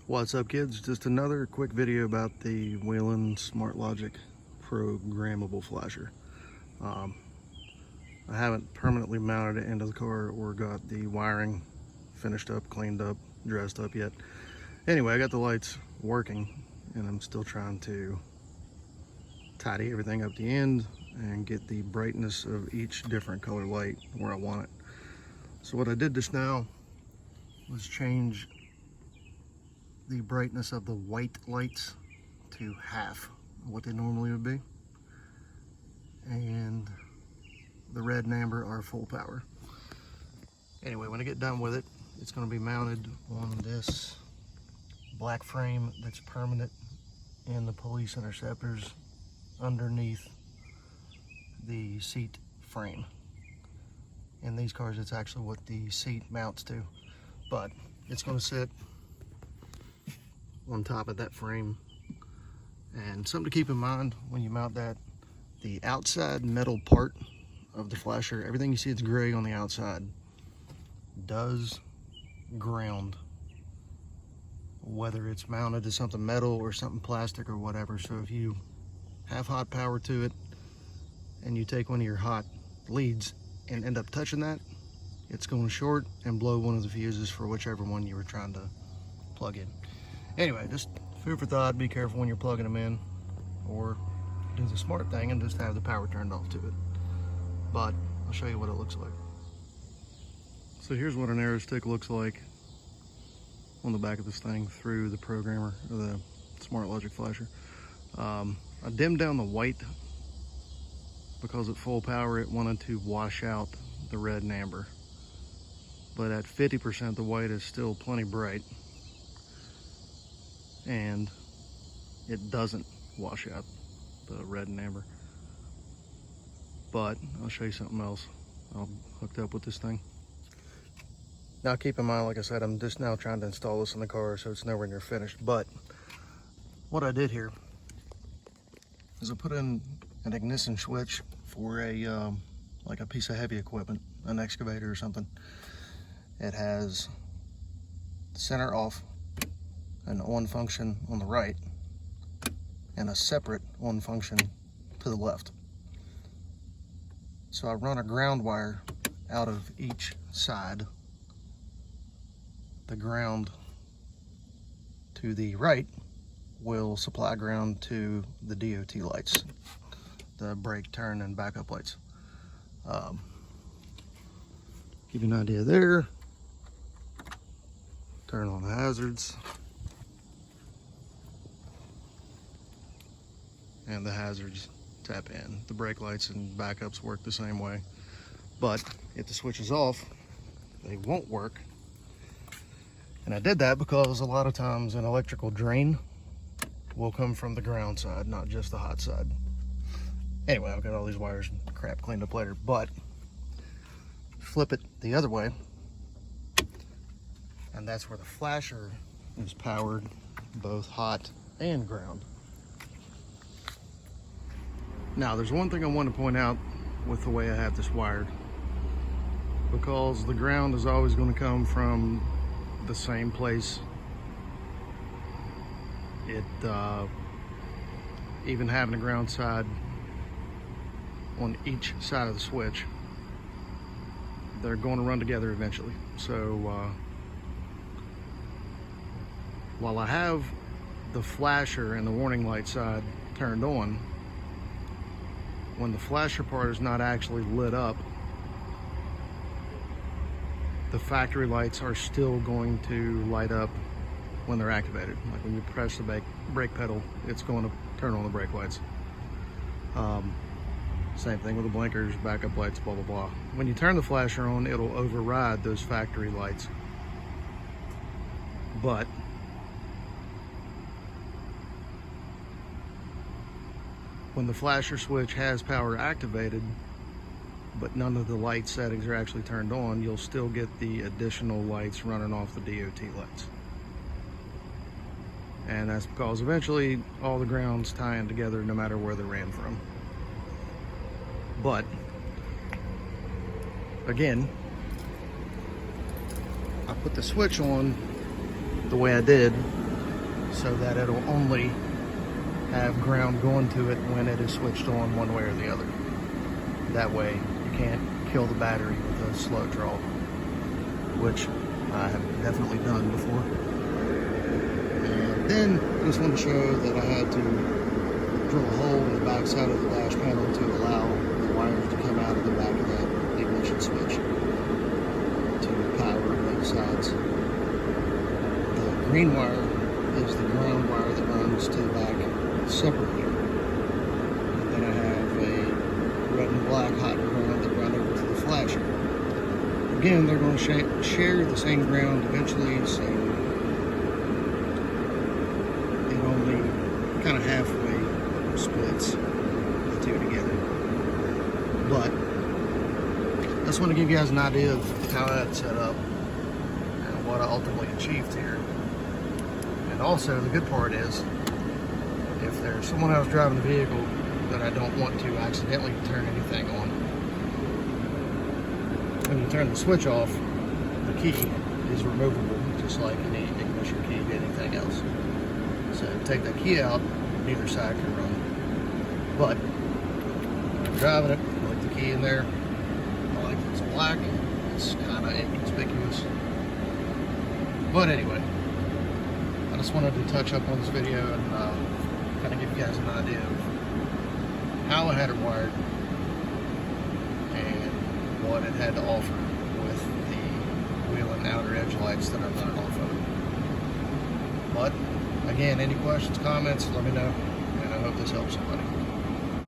What's up, kids? Just another quick video about the Whelen Smart Logic programmable flasher. I haven't permanently mounted it into the car or got the wiring finished up, cleaned up, dressed up yet. Anyway, I got the lights working and I'm still trying to tidy everything up the end and get the brightness of each different color light where I want it. So what I did just now was change the brightness of the white lights to half what they normally would be, and the red and amber are full power. Anyway, when I get done with it, it's going to be mounted on this black frame that's permanent in the police interceptors underneath the seat frame. In these cars, it's actually what the seat mounts to, but it's going to sit on top of that frame. And something to keep in mind when you mount that, the outside metal part of the flasher, everything you see it's gray on the outside, does ground, whether it's mounted to something metal or something plastic or whatever. So if you have hot power to it and you take one of your hot leads and end up touching that, it's going to short and blow one of the fuses for whichever one you were trying to plug in. Anyway, just food for thought. Be careful when you're plugging them in, or do the smart thing and just have the power turned off to it. But I'll show you what it looks like. So here's what an arrow stick looks like on the back of this thing through the programmer, or the Smart Logic flasher. I dimmed down the white because at full power it wanted to wash out the red and amber. But at 50%, the white is still plenty bright, and it doesn't wash out the red and amber. But I'll show you something else. I'm hooked up with this thing. Now keep in mind, like I said, I'm just now trying to install this in the car, so it's nowhere near finished. But what I did here is I put in an ignition switch for a like a piece of heavy equipment, an excavator or something. It has center off, an on function on the right, and a separate on function to the left. So I run a ground wire out of each side. The ground to the right will supply ground to the DOT lights, the brake, turn, and backup lights. Give you an idea there. Turn on the hazards. And the hazards tap in. The brake lights and backups work the same way. But if the switch is off, they won't work. And I did that because a lot of times an electrical drain will come from the ground side, not just the hot side. Anyway, I've got all these wires and crap cleaned up later, but flip it the other way, and that's where the flasher is powered, both hot and ground. Now, there's one thing I want to point out with the way I have this wired, because the ground is always going to come from the same place. Even having a ground side on each side of the switch, they're going to run together eventually. So while I have the flasher and the warning light side turned on, when the flasher part is not actually lit up, the factory lights are still going to light up when they're activated. Like when you press the brake pedal, it's going to turn on the brake lights. Same thing with the blinkers, backup lights, blah, blah, blah. When you turn the flasher on, it'll override those factory lights. But when the flasher switch has power activated, but none of the light settings are actually turned on, you'll still get the additional lights running off the DOT lights. And that's because eventually all the grounds tie in together no matter where they ran from. But again, I put the switch on the way I did so that it'll only have ground going to it when it is switched on one way or the other. That way you can't kill the battery with a slow draw, which I have definitely done before. And then I just want to show that I had to drill a hole in the back side of the dash panel to allow the wires to come out of the back of that ignition switch to power both sides. The green wire is the ground wire that runs to the back separately. And then I have a red and black hot ground that run over to the flasher. Again, they're going to share the same ground eventually, so it only kind of halfway splits the two together. But I just want to give you guys an idea of how that's set up and what I ultimately achieved here. And also, the good part is, if there's someone else driving the vehicle that I don't want to accidentally turn anything on, when you turn the switch off, the key is removable, just like any ignition key, anything else. So take that key out, neither side can run. But when I'm driving it, I like the key in there. I like it's black, it's kind of inconspicuous. But anyway, I just wanted to touch up on this video and kind of give you guys an idea of how I had it wired and what it had to offer with the Whelen Outer Edge lights that I'm running off of. But again, any questions, comments, let me know, and I hope this helps somebody.